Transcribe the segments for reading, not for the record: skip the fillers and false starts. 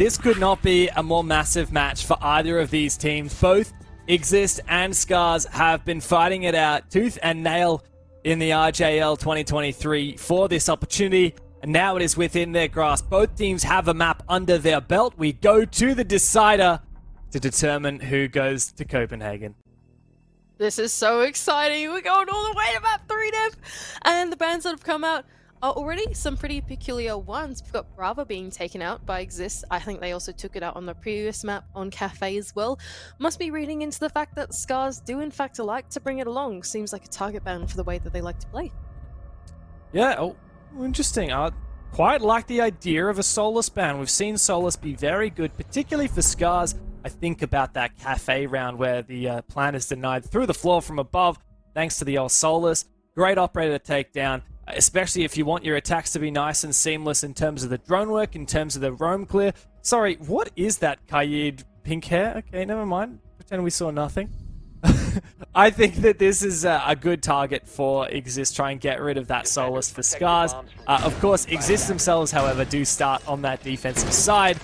this could not be a more massive match for either of these teams. Both Exist and Scars have been fighting it out tooth and nail in the RJL 2023 for this opportunity, and now it is within their grasp. Both teams have a map under their belt. We go to the decider to determine who goes to Copenhagen. This is so exciting. We're going all the way to map 3 Dev. And the bans that have come out are already some pretty peculiar ones. We've got Brava being taken out by Exist. I think they also took it out on the previous map on Cafe as well. Must be reading into the fact that Scars do in fact like to bring it along. Seems like a target ban for the way that they like to play. Yeah, oh, interesting. I quite like the idea of a Solus ban. We've seen Solus be very good, particularly for Scars. I think about that Cafe round where the plan is denied through the floor from above, thanks to the old Solus. Great operator to take down, especially if you want your attacks to be nice and seamless in terms of the drone work, in terms of the roam clear. Sorry, what is that Kaid pink hair? Okay, never mind. Pretend we saw nothing. I think that this is a good target for Exist. Try and get rid of that Solus for Scars. Of course, Exist themselves, however, do start on that defensive side.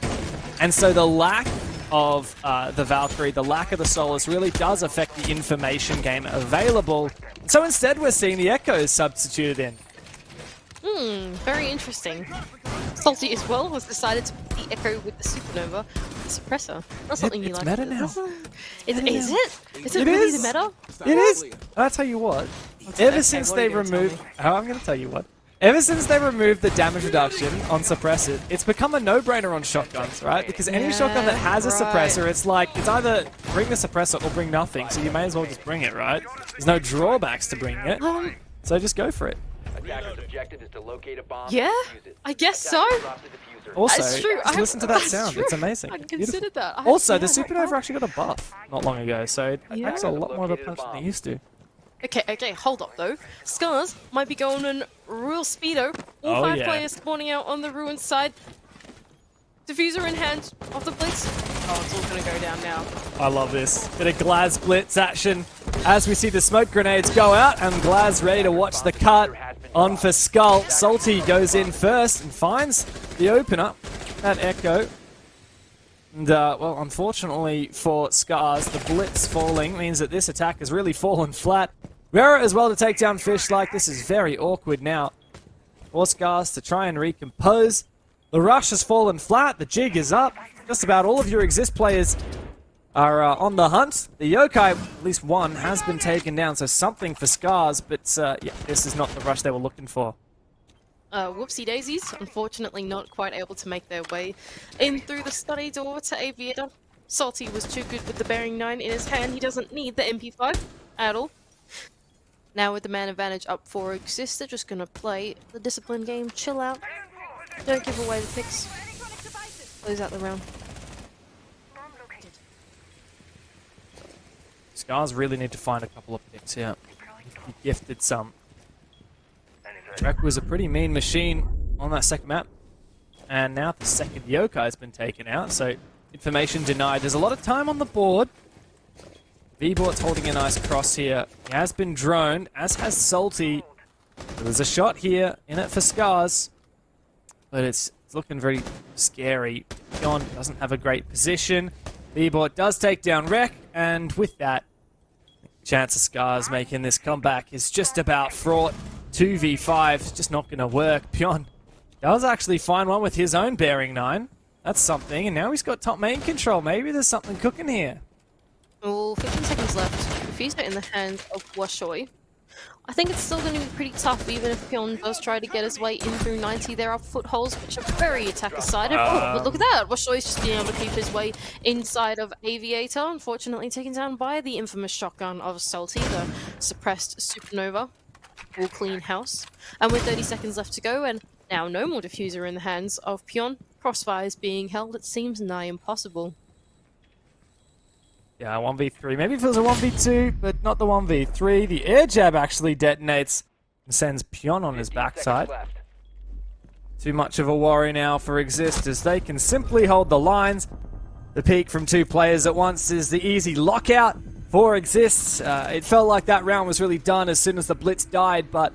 And so the lack of the Valkyrie, the lack of the Solus really does affect the information game available. So instead we're seeing the Echoes substituted in. Very interesting. Salty as well has decided to put the Echo with the Supernova, the suppressor. Not something you it's like. meta now. Is it? Is it really the meta? It is. I'll tell you what. Ever since they removed... Oh, I'm going to tell you what. Ever since they removed the damage reduction on suppressor, it's become a no-brainer on shotguns, right? Because any shotgun that has a suppressor, it's like, it's either bring the suppressor or bring nothing, so you may as well just bring it, right? There's no drawbacks to bringing it, so just go for it. Yeah, I guess so. Also, That's true. listen to that sound, True. it's amazing. I considered that. Also, the Supernova actually got a buff not long ago, so it packs a lot more of a punch than it used to. Okay, hold up though. Scars might be going in real speedo. All 5 players spawning out on the ruined side. Diffuser in hand of the Blitz. Oh, it's all gonna go down now. I love this. Bit of Glaz Blitz action as we see the smoke grenades go out, and Glaz ready to watch the cut on for Skull. Salty goes in first and finds the opener at Echo. And, well, unfortunately for Scars, the Blitz falling means that this attack has really fallen flat. Rara as well to take down Fish like this is very awkward now for Scars to try and recompose. The rush has fallen flat, the jig is up. Just about all of your Exist players are on the hunt. The Yokai, at least one, has been taken down, so something for Scars, but yeah, this is not the rush they were looking for. Whoopsie daisies, unfortunately not quite able to make their way in through the study door to Aviator. Salty was too good with the bearing 9 in his hand, he doesn't need the MP5 at all. Now with the man advantage up for Exist, they're just gonna play the discipline game, chill out, don't give away the picks, close out the round. Scars really need to find a couple of picks here. He gifted some. Rek was a pretty mean machine on that second map. And now the second Yokai has been taken out, so information denied. There's a lot of time on the board. V-Bort's holding a nice cross here. He has been droned, as has Salty. There's a shot here in it for Scars. But it's looking very scary. John doesn't have a great position. V-Bort does take down Rek, and with that, chance of Scars making this comeback is just about fraught. 2v5, just not going to work. Pion does actually find one with his own bearing 9. That's something, and now he's got top main control. Maybe there's something cooking here. Well, 15 seconds left. Diffuser in the hands of Washoy. I think it's still going to be pretty tough, even if Pion does try to get his way in through 90. There are footholds, which are very attacker-sided. Oh, but look at that! Washoy's just being able to keep his way inside of Aviator. Unfortunately taken down by the infamous shotgun of Salty, the suppressed Supernova. Will clean house. And with 30 seconds left to go, and now no more diffuser in the hands of Pion, crossfires being held, it seems nigh impossible. Yeah, 1v3. Maybe if it was a 1v2, but not the 1v3. The air jab actually detonates and sends Pion on his backside. Too much of a worry now for Exist, as they can simply hold the lines. The peak from 2 players at once is the easy lockout for Exist. It felt like that round was really done as soon as the Blitz died, but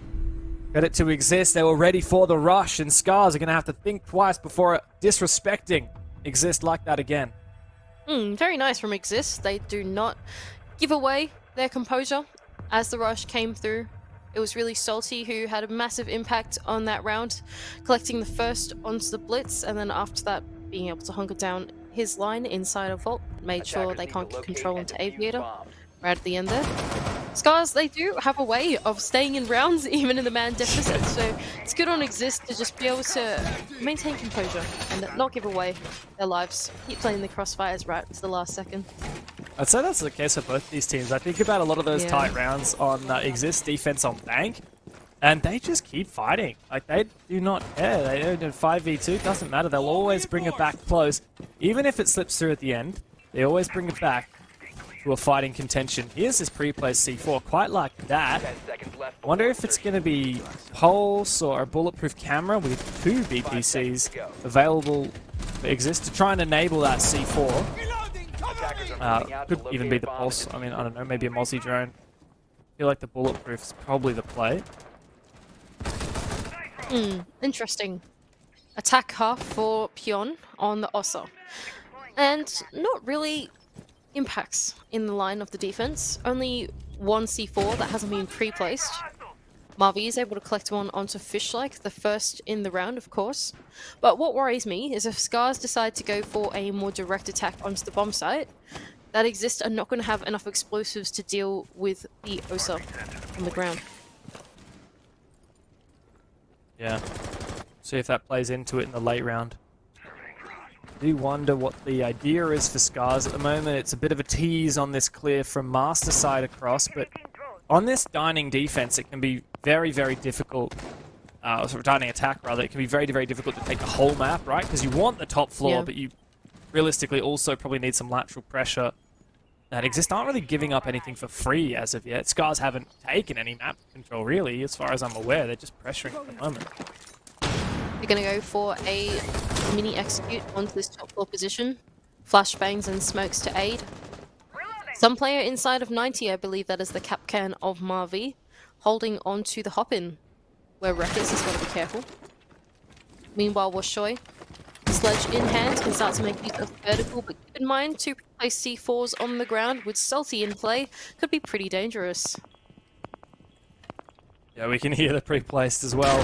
credit to Exist, they were ready for the rush, and Scars are going to have to think twice before disrespecting Exist like that again. Very nice from Exist. They do not give away their composure as the rush came through. It was really Salty who had a massive impact on that round, collecting the first onto the blitz, and then after that being able to hunker down his line inside of Vault, made sure they can't get control into Aviator right at the end there. Scars, they do have a way of staying in rounds even in the man deficit, so it's good on Exist to just be able to maintain composure and not give away their lives. Keep playing the crossfires right to the last second. I'd say that's the case for both these teams. I think about a lot of those tight rounds on Exist defense on Bank, and they just keep fighting. Like, they do not care. They don't do 5v2, doesn't matter. They'll always bring it back close. Even if it slips through at the end, they always bring it back to a fighting contention. Here's this pre-placed C4, quite like that. I wonder if it's going to be Pulse or a bulletproof camera with 2 BPCs available for Exist to try and enable that C4. Could even be the Pulse. I mean, I don't know, maybe a Mozzie drone. I feel like the bulletproof is probably the play. Interesting. Attack half for Pion on the Ossa. And not really impacts in the line of the defense. Only one C4 that hasn't been pre-placed. Marvi is able to collect one onto Fishlike, the first in the round, of course. But what worries me is if Scars decide to go for a more direct attack onto the bomb site, that Exist are not going to have enough explosives to deal with the Osa on the ground. Yeah. See if that plays into it in the late round. I do wonder what the idea is for Scars at the moment. It's a bit of a tease on this clear from Master side across, but on this dining defense, it can be very, very difficult. Sort of dining attack, rather. It can be very, very difficult to take the whole map, right? Because you want the top floor, but you realistically also probably need some lateral pressure. That Exist aren't really giving up anything for free as of yet. Scars haven't taken any map control, really, as far as I'm aware. They're just pressuring at the moment. They're going to go for a mini execute onto this top floor position. Flashbangs and smokes to aid. Some player inside of 90, I believe that is the Capcan of Marvi, holding on to the hop-in, where Rekkers has got to be careful. Meanwhile, Washoy, sledge in hand, can start to make use of vertical, but keep in mind, 2 place C4s on the ground with Salty in play could be pretty dangerous. Yeah, we can hear the pre-placed as well,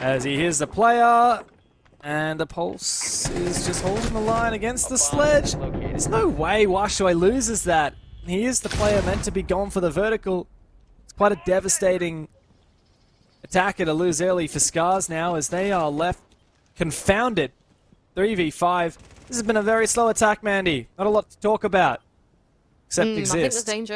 as he hears the player, and the Pulse is just holding the line against the sledge. There's no way Washoy loses that. He is the player meant to be going for the vertical. It's quite a devastating attacker to lose early for Scars now, as they are left confounded. 3v5. This has been a very slow attack, Mandy. Not a lot to talk about. Except Exist. I think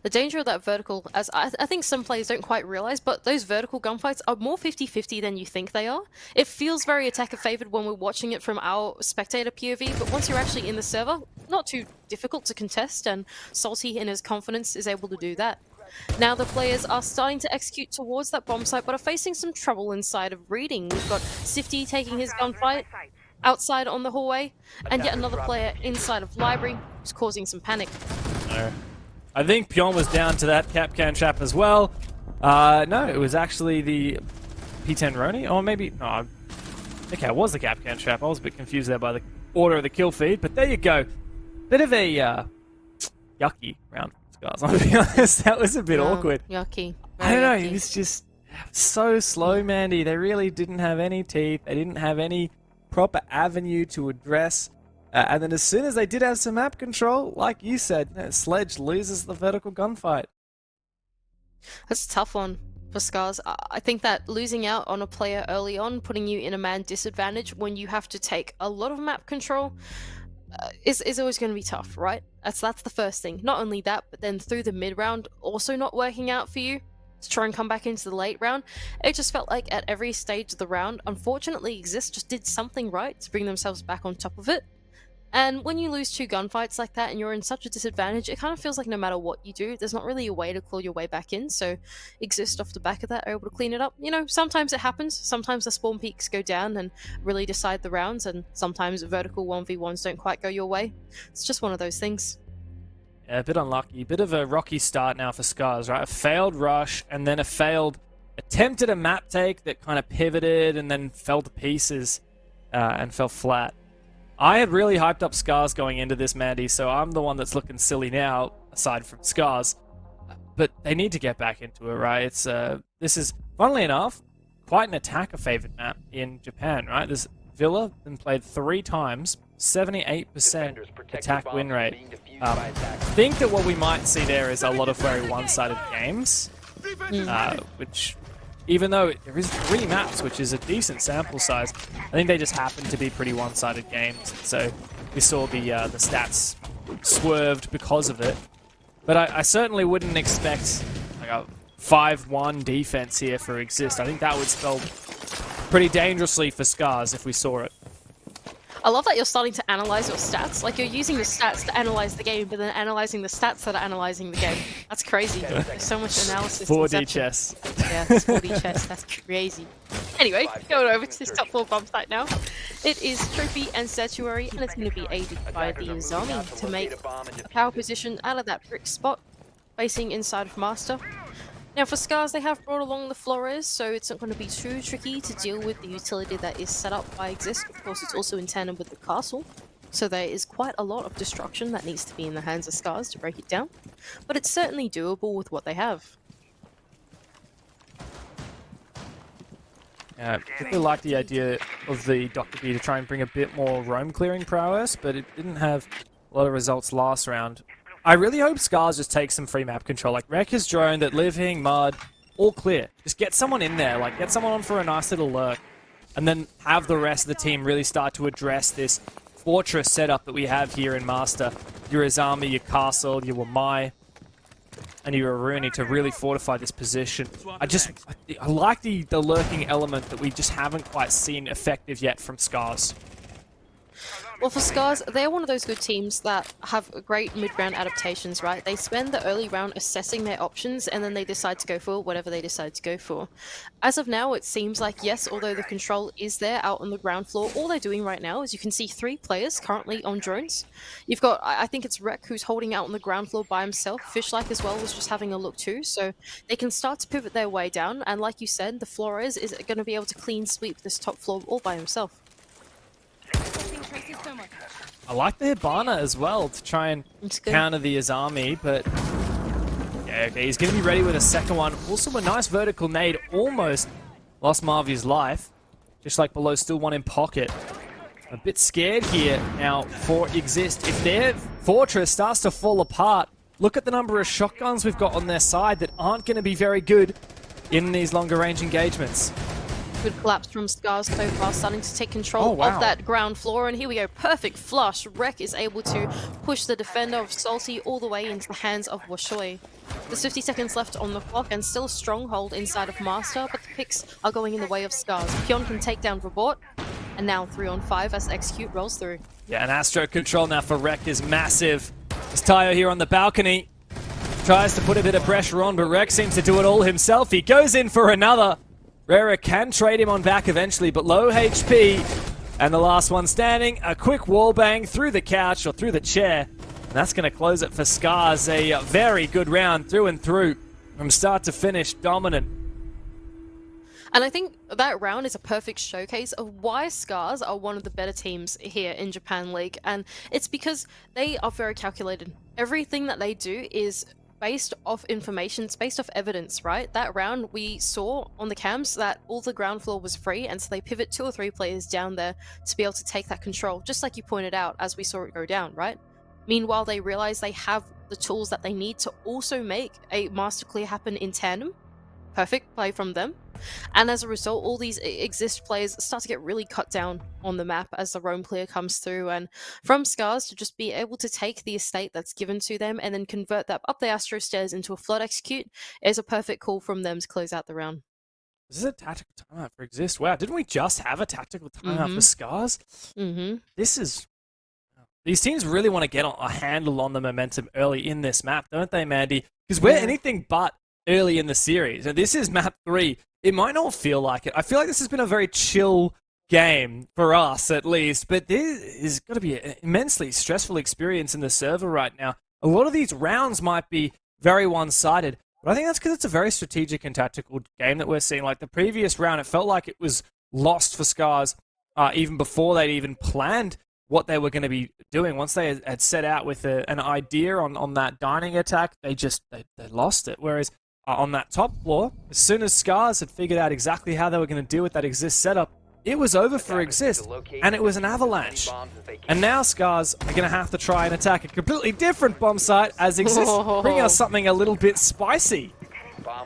the danger of that vertical, as I think some players don't quite realize, but those vertical gunfights are more 50-50 than you think they are. It feels very attacker favored when we're watching it from our spectator POV, but once you're actually in the server, not too difficult to contest, and Salty in his confidence is able to do that. Now the players are starting to execute towards that bomb site, but are facing some trouble inside of reading. We've got Sifty taking his gunfight outside on the hallway, and yet another player inside of library who's causing some panic. No. I think Pion was down to that Capcan trap as well. No, it was actually the P10 Roni. Or maybe... No, okay, it was the Capcan trap. I was a bit confused there by the order of the kill feed, but there you go. Bit of a yucky round for Scars, I'll be honest. That was a bit awkward. Yucky. I don't know, it was just so slow, Mandy. They really didn't have any teeth. They didn't have any proper avenue to address. And then as soon as they did have some map control, like you said, Sledge loses the vertical gunfight. That's a tough one for Scars. I think that losing out on a player early on, putting you in a man disadvantage when you have to take a lot of map control, is always going to be tough, right? That's the first thing. Not only that, but then through the mid round, also not working out for you to try and come back into the late round. It just felt like at every stage of the round, unfortunately, Exist just did something right to bring themselves back on top of it. And when you lose 2 gunfights like that and you're in such a disadvantage, it kind of feels like no matter what you do, there's not really a way to claw your way back in. So Exist off the back of that are able to clean it up. You know, sometimes it happens. Sometimes the spawn peaks go down and really decide the rounds, and sometimes vertical 1v1s don't quite go your way. It's just one of those things. Yeah, a bit unlucky. A bit of a rocky start now for Scars, right? A failed rush and then a failed attempt at a map take that kind of pivoted and then fell to pieces and fell flat. I had really hyped up Scars going into this, Mandy, so I'm the one that's looking silly now, aside from Scars. But they need to get back into it, right? This is, funnily enough, quite an attacker-favored map in Japan, right? This Villa been played 3 times, 78% attack win rate. I think that what we might see there is a lot of very one-sided games, which, even though there is 3 maps, which is a decent sample size, I think they just happen to be pretty one-sided games. So we saw the stats swerved because of it. But I certainly wouldn't expect like a 5-1 defense here for Exist. I think that would spell pretty dangerously for Scars if we saw it. I love that you're starting to analyze your stats. Like, you're using the stats to analyze the game, but then analyzing the stats that are analyzing the game. That's crazy. There's so much analysis. 4D chess. Yeah, it's 4D chess. That's crazy. Anyway, going over to this top 4 bomb site now. It is Trophy and Statuary, and it's going to be aided by the Izami to make a power position out of that brick spot, facing inside of Master. Now for Scars, they have brought along the Flores, so it's not going to be too tricky to deal with the utility that is set up by Exist. Of course, it's also in tandem with the castle, so there is quite a lot of destruction that needs to be in the hands of Scars to break it down. But it's certainly doable with what they have. I particularly like the idea of the Dr. B to try and bring a bit more roam clearing prowess, but it didn't have a lot of results last round. I really hope Scars just takes some free map control. Like, wreck his drone, that Living, Mud, all clear. Just get someone in there, like, get someone on for a nice little lurk. And then have the rest of the team really start to address this fortress setup that we have here in Master. Your Izami, your Castle, your Wamai, and your Aruni to really fortify this position. I like the lurking element that we just haven't quite seen effective yet from Scars. Well, for Scars, they're one of those good teams that have great mid-round adaptations, right? They spend the early round assessing their options, and then they decide to go for whatever they decide to go for. As of now, it seems like, yes, although the control is there out on the ground floor, all they're doing right now is you can see 3 players currently on drones. You've got, I think it's Rek who's holding out on the ground floor by himself. Fishlike as well was just having a look too, so they can start to pivot their way down, and like you said, the Flores is going to be able to clean sweep this top floor all by himself. I like the Hibana as well to try and counter the Izami, but yeah, okay, he's going to be ready with a second one. Also a nice vertical nade, almost lost Marvy's life. Just like below, still one in pocket. A bit scared here now for Exist. If their fortress starts to fall apart, look at the number of shotguns we've got on their side that aren't going to be very good in these longer range engagements. Good collapse from Scars so far, starting to take control of that ground floor, and here we go, perfect flush. Rek is able to push the defender of Salty all the way into the hands of Washoi. There's 50 seconds left on the clock, and still a stronghold inside of Master, but the picks are going in the way of Scars. Pion can take down Rabort, and now 3-on-5 as Execute rolls through. Yeah, and Astro control now for Rek is massive. There's Tayo here on the balcony. Tries to put a bit of pressure on, but Rek seems to do it all himself. He goes in for another. Rera can trade him on back eventually, but low HP. And the last one standing, a quick wall bang through the couch or through the chair. And that's going to close it for Scars. A very good round through and through. From start to finish, dominant. And I think that round is a perfect showcase of why Scars are one of the better teams here in Japan League. And it's because they are very calculated. Everything that they do is based off information, it's based off evidence, right? That round we saw on the cams that all the ground floor was free, and so they pivot 2 or 3 players down there to be able to take that control, just like you pointed out as we saw it go down, right? Meanwhile, they realize they have the tools that they need to also make a master clear happen in tandem. Perfect play from them. And as a result, all these Exist players start to get really cut down on the map as the roam clear comes through. And from Scars to just be able to take the estate that's given to them and then convert that up the Astro stairs into a flood execute is a perfect call from them to close out the round. This is a tactical timeout for Exist. Wow, didn't we just have a tactical timeout for Scars? This is... These teams really want to get a handle on the momentum early in this map, don't they, Mandy? Because we're anything but early in the series. And this is map 3. It might not feel like it. I feel like this has been a very chill game for us, at least. But this is going to be an immensely stressful experience in the server right now. A lot of these rounds might be very one-sided. But I think that's because it's a very strategic and tactical game that we're seeing. Like the previous round, it felt like it was lost for Scars even before they'd even planned what they were going to be doing. Once they had set out with an idea on that dining attack, they lost it. Whereas on that top floor, as soon as Scars had figured out exactly how they were going to deal with that Exist setup, it was over for Exist, and it was an avalanche. And now Scars are going to have to try and attack a completely different bomb site as Exist, bring us something a little bit spicy.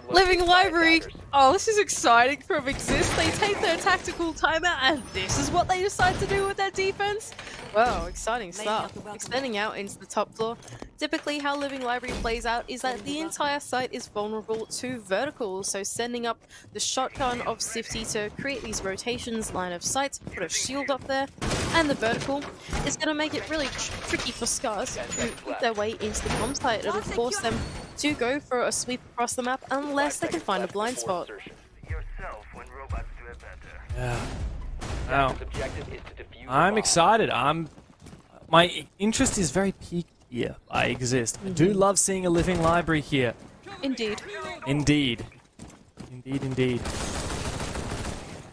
Living Library! Oh, this is exciting from Exist. They take their tactical timeout and this is what they decide to do with their defense? Wow, exciting stuff. Extending out into the top floor. Typically how Living Library plays out is that the entire site is vulnerable to vertical, so sending up the shotgun of Sifty to create these rotations, line of sight, put a shield up there, and the vertical is going to make it really tricky for Scars to eat their way into the bomb site. It'll force them to go for a sweep across the map unless they can find a blind spot. Yeah. Wow. I'm excited. My interest is very piqued here by Exist. I do love seeing a Living Library here. Indeed. Indeed. Indeed.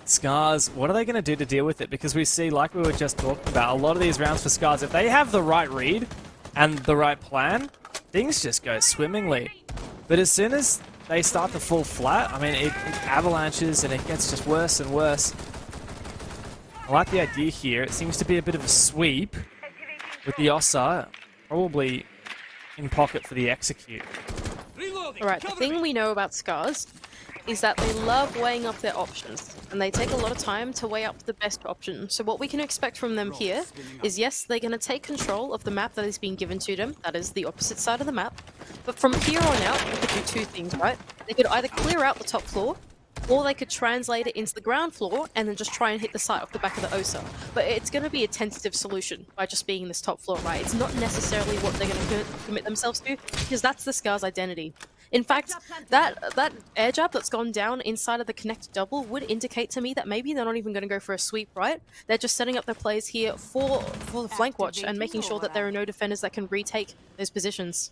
Scars, what are they going to do to deal with it? Because we see, like we were just talking about, a lot of these rounds for Scars, if they have the right read and the right plan, things just go swimmingly. But as soon as they start to fall flat, I mean, it avalanches and it gets just worse and worse. I like the idea here. It seems to be a bit of a sweep with the Ossa, probably in pocket for the execute. Alright, the thing we know about Scars is that they love weighing up their options, and they take a lot of time to weigh up the best option. So what we can expect from them here is, yes, they're going to take control of the map that is being given to them, that is the opposite side of the map, but from here on out, they could do two things, right? They could either clear out the top floor, or they could translate it into the ground floor and then just try and hit the site off the back of the Osa. But it's going to be a tentative solution by just being in this top floor, right? It's not necessarily what they're going to commit themselves to, because that's the Scars' identity. In fact, that air jab that's gone down inside of the connect double would indicate to me that maybe they're not even going to go for a sweep, right? They're just setting up their plays here for the flank watch and making sure that there are no defenders that can retake those positions.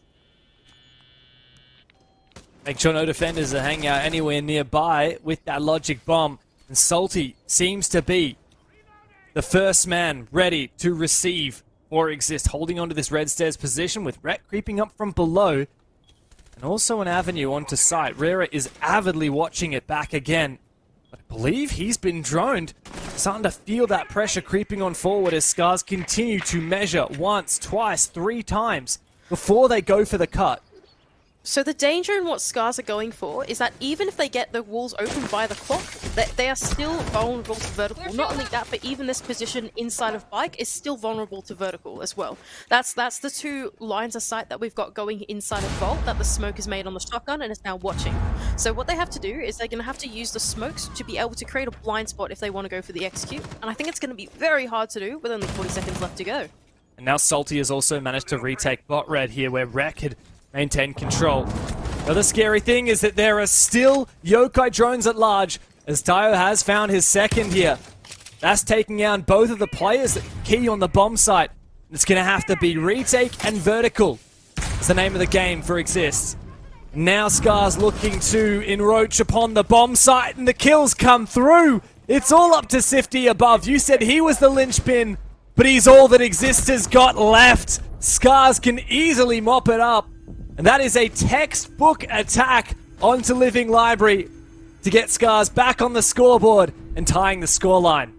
Make sure no defenders are hanging out anywhere nearby with that logic bomb. And Salty seems to be the first man ready to receive or Exist, holding onto this red stairs position with Rhett creeping up from below. And also an avenue onto site. Rera is avidly watching it back again. But I believe he's been droned. Starting to feel that pressure creeping on forward as Scars continue to measure once, twice, 3 times before they go for the cut. So the danger in what Scars are going for is that even if they get the walls open by the clock, they are still vulnerable to vertical. Not only that, but even this position inside of Bike is still vulnerable to vertical as well. That's the 2 lines of sight that we've got going inside of Vault that the smoke is made on the shotgun and is now watching. So what they have to do is they're going to have to use the smokes to be able to create a blind spot if they want to go for the execute. And I think it's going to be very hard to do with only 40 seconds left to go. And now Salty has also managed to retake bot red here where Rek had maintain control. The other scary thing is that there are still yokai drones at large, as Tayo has found his second here. That's taking out both of the players that key on the bomb site. It's going to have to be retake and vertical. It's the name of the game for Exist. Now Scars looking to encroach upon the bomb site, and the kills come through. It's all up to Sifty above. You said he was the linchpin, but he's all that Exist has got left. Scars can easily mop it up. And that is a textbook attack onto Living Library to get Scars back on the scoreboard and tying the scoreline.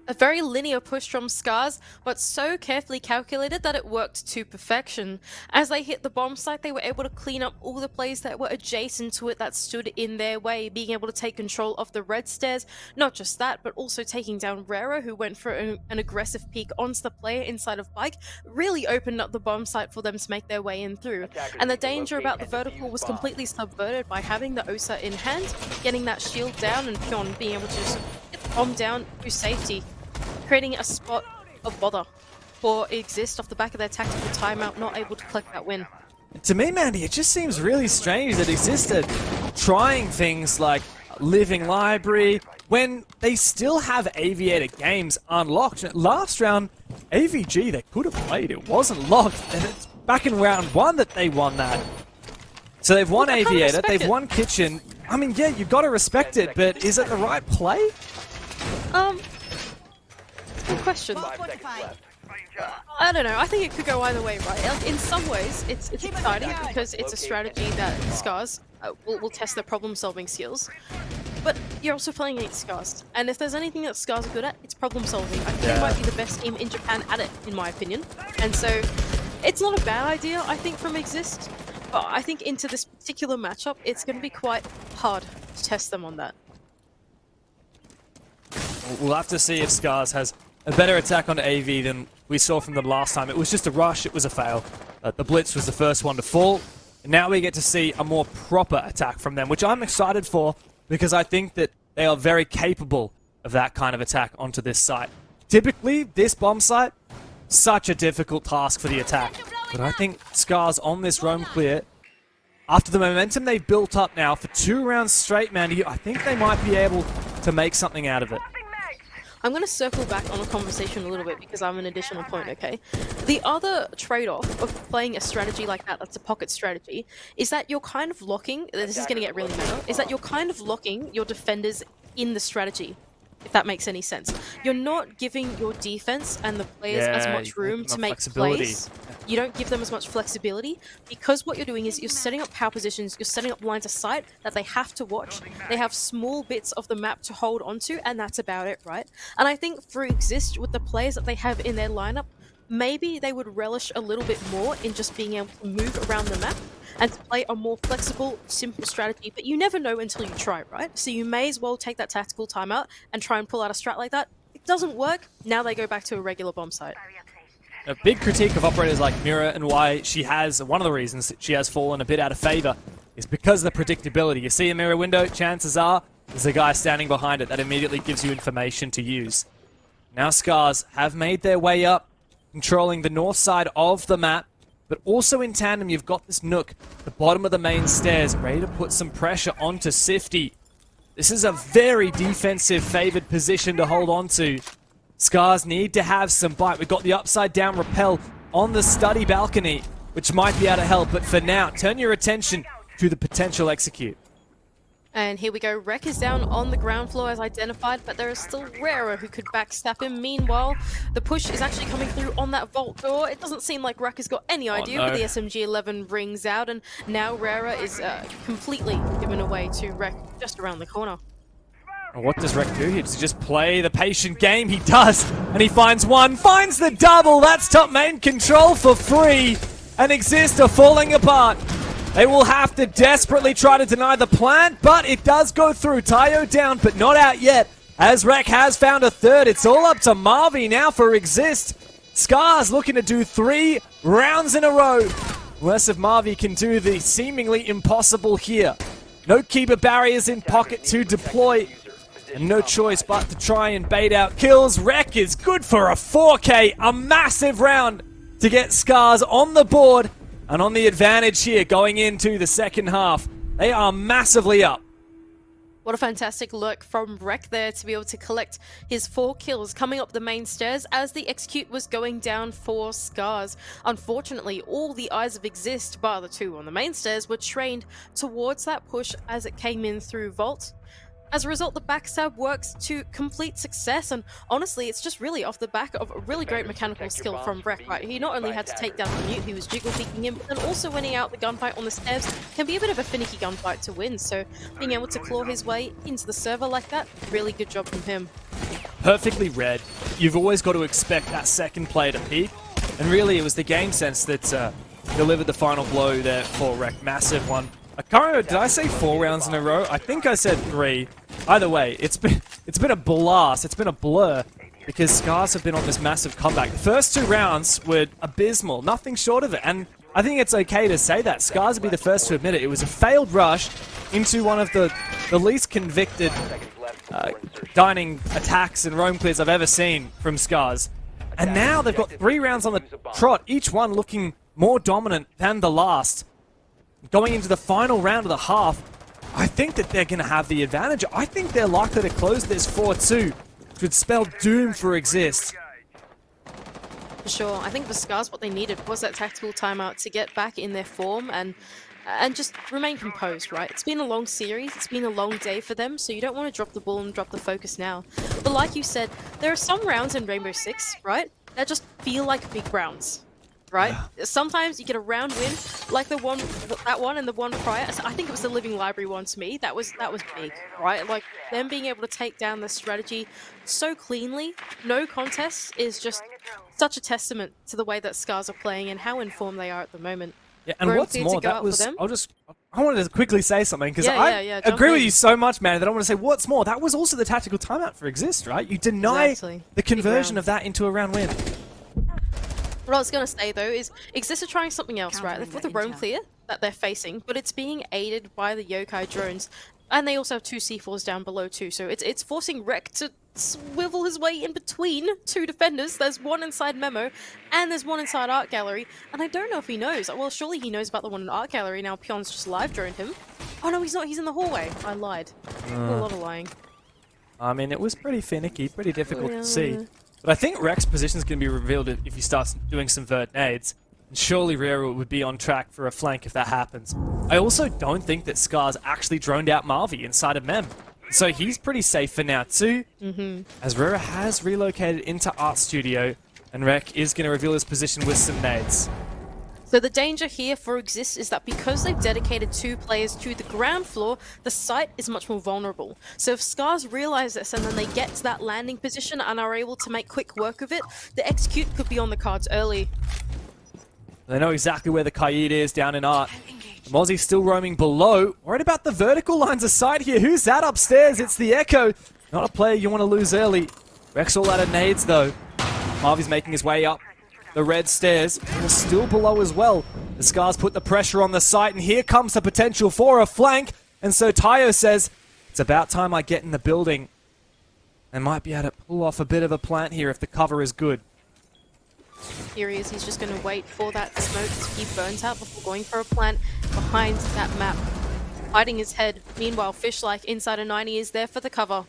A very linear push from Scars, but so carefully calculated that it worked to perfection. As they hit the bomb site, they were able to clean up all the plays that were adjacent to it that stood in their way, being able to take control of the red stairs. Not just that, but also taking down Rera, who went for an aggressive peek onto the player inside of Bike, really opened up the bomb site for them to make their way in through. And the danger about the vertical was completely subverted by having the Osa in hand, getting that shield down, and Pion being able to just get the bomb down to safety, creating a spot of bother for Exist off the back of their tactical timeout, not able to collect that win. To me, Mandy, it just seems really strange that Exist are trying things like Living Library when they still have Aviator games unlocked. Last round, AVG, they could have played. It wasn't locked, and it's back in round 1 that they won that. So they've won Aviator, they've won Kitchen. I mean, yeah, you've got to respect it, but is it the right play? Good question. I don't know. I think it could go either way, right? Like, in some ways, it's exciting because it's a strategy that Scars will test their problem-solving skills. But you're also playing against Scars, and if there's anything that Scars are good at, it's problem-solving. I think they might be the best team in Japan at it, in my opinion. And so, it's not a bad idea, I think, from Exist. But I think into this particular matchup, it's going to be quite hard to test them on that. We'll have to see if Scars has a better attack on AV than we saw from them last time. It was just a rush, it was a fail. The Blitz was the first one to fall. And now we get to see a more proper attack from them, which I'm excited for because I think that they are very capable of that kind of attack onto this site. Typically, this bomb site, such a difficult task for the attack. But I think Scars on this roam clear, after the momentum they've built up now for 2 rounds straight, Mandy, I think they might be able to make something out of it. I'm going to circle back on a conversation a little bit because I have an additional point, okay? The other trade-off of playing a strategy like that, that's a pocket strategy, is that you're kind of locking, this is going to get really meta, is that you're kind of locking your defenders in the strategy, if that makes any sense. You're not giving your defense and the players as much room to make plays. You don't give them as much flexibility because what you're doing is you're setting up power positions, you're setting up lines of sight that they have to watch. They have small bits of the map to hold onto, and that's about it, right? And I think for Exist, with the players that they have in their lineup, maybe they would relish a little bit more in just being able to move around the map and to play a more flexible, simple strategy. But you never know until you try, right? So you may as well take that tactical timeout and try and pull out a strat like that. It doesn't work, now they go back to a regular bomb site. A big critique of operators like Mira and why she has, one of the reasons that she has fallen a bit out of favor is because of the predictability. You see a mirror window, chances are there's a guy standing behind it that immediately gives you information to use. Now Scars have made their way up, controlling the north side of the map, but also in tandem you've got this Nook, the bottom of the main stairs, ready to put some pressure onto Sifty. This is a very defensive favored position to hold on to. Scars need to have some bite. We've got the upside down rappel on the study balcony, which might be able to help, but for now, turn your attention to the potential execute. And here we go, Rek is down on the ground floor as identified, but there is still Rara who could backstab him. Meanwhile, the push is actually coming through on that vault door. It doesn't seem like Rek has got any idea, but the SMG-11 rings out, and now Rara is completely given away to Rek just around the corner. What does Rek do here? Does he just play the patient game? He does, and he finds one, finds the double. That's top main control for free, and Exist are falling apart. They will have to desperately try to deny the plant, but it does go through. Tayo down, but not out yet, as Rek has found a third. It's all up to Marvi now for Exist. Scars looking to do 3 rounds in a row. Unless if Marvi can do the seemingly impossible here. No keeper barriers in pocket to deploy. And no choice but to try and bait out kills. Rek is good for a 4K, a massive round to get Scars on the board and on the advantage here going into the second half. They are massively up. What a fantastic look from Rek there to be able to collect his 4 kills coming up the main stairs as the execute was going down for Scars. Unfortunately, all the eyes of Exist, bar the 2 on the main stairs, were trained towards that push as it came in through Vault. As a result, the backstab works to complete success, and honestly, it's just really off the back of a really great mechanical skill from Rek, right? He not only had to take down the mute, he was jiggle peeking him, but then also winning out the gunfight on the stairs can be a bit of a finicky gunfight to win, so being able to claw his way into the server like that, really good job from him. Perfectly read. You've always got to expect that second player to peak, and really it was the game sense that delivered the final blow there for Rek. Massive one. I can't remember, did I say 4 rounds in a row? I think I said 3. Either way, it's been a blast. It's been a blur because Scars have been on this massive comeback. The first 2 rounds were abysmal, nothing short of it. And I think it's okay to say that. Scars would be the first to admit it. It was a failed rush into one of the least convicted dining attacks and roam clears I've ever seen from Scars. And now they've got 3 rounds on the trot, each one looking more dominant than the last. Going into the final round of the half, I think that they're going to have the advantage. I think they're likely to close this 4-2, which would spell doom for Exist. For sure. I think for Scars, what they needed was that tactical timeout to get back in their form and just remain composed, right? It's been a long series, it's been a long day for them, so you don't want to drop the ball and drop the focus now. But like you said, there are some rounds in Rainbow Six, right, that just feel like big rounds, right? Sometimes you get a round win, like that one and the one prior. I think it was the Living Library one to me. That was big, right? Like them being able to take down the strategy so cleanly, no contest, is just such a testament to the way that Scars are playing and how informed they are at the moment. Yeah, and what's more, that was, I wanted to quickly say something, because I agree with you so much, man, that I want to say, what's more, that was also the tactical timeout for Exist, right? You deny the conversion of that into a round win. What I was going to say, though, is Exist are trying something else, right? They've got the roam clear that they're facing, but it's being aided by the yokai drones. And they also have 2 C4s down below, too, so it's forcing Rek to swivel his way in between 2 defenders. There's one inside Memo, and there's one inside Art Gallery, and I don't know if he knows. Well, surely he knows about the one in Art Gallery. Now Pion's just live droned him. Oh no, he's not. He's in the hallway. I lied. A lot of lying. I mean, it was pretty finicky, pretty difficult to see. But I think Rek's position is going to be revealed if he starts doing some vert nades. And surely Rero would be on track for a flank if that happens. I also don't think that Scars actually droned out Marvi inside of Mem. So he's pretty safe for now too, as Rera has relocated into Art Studio, and Rek is going to reveal his position with some nades. So the danger here for Exist is that because they've dedicated 2 players to the ground floor, the site is much more vulnerable. So if Scars realize this and then they get to that landing position and are able to make quick work of it, the execute could be on the cards early. They know exactly where the Kaid is down in Art. Mozzie's still roaming below. Worried about the vertical lines of sight here. Who's that upstairs? It's the Echo. Not a player you want to lose early. Rek's all out of nades though. Marvi's making his way up the red stairs. And still below as well. The Scars put the pressure on the site, and here comes the potential for a flank. And so Tayo says, it's about time I get in the building. They might be able to pull off a bit of a plant here if the cover is good. Here he is. He's just going to wait for that smoke to be burnt out before going for a plant behind that map, hiding his head. Meanwhile, Fishlike inside a 90 is there for the cover,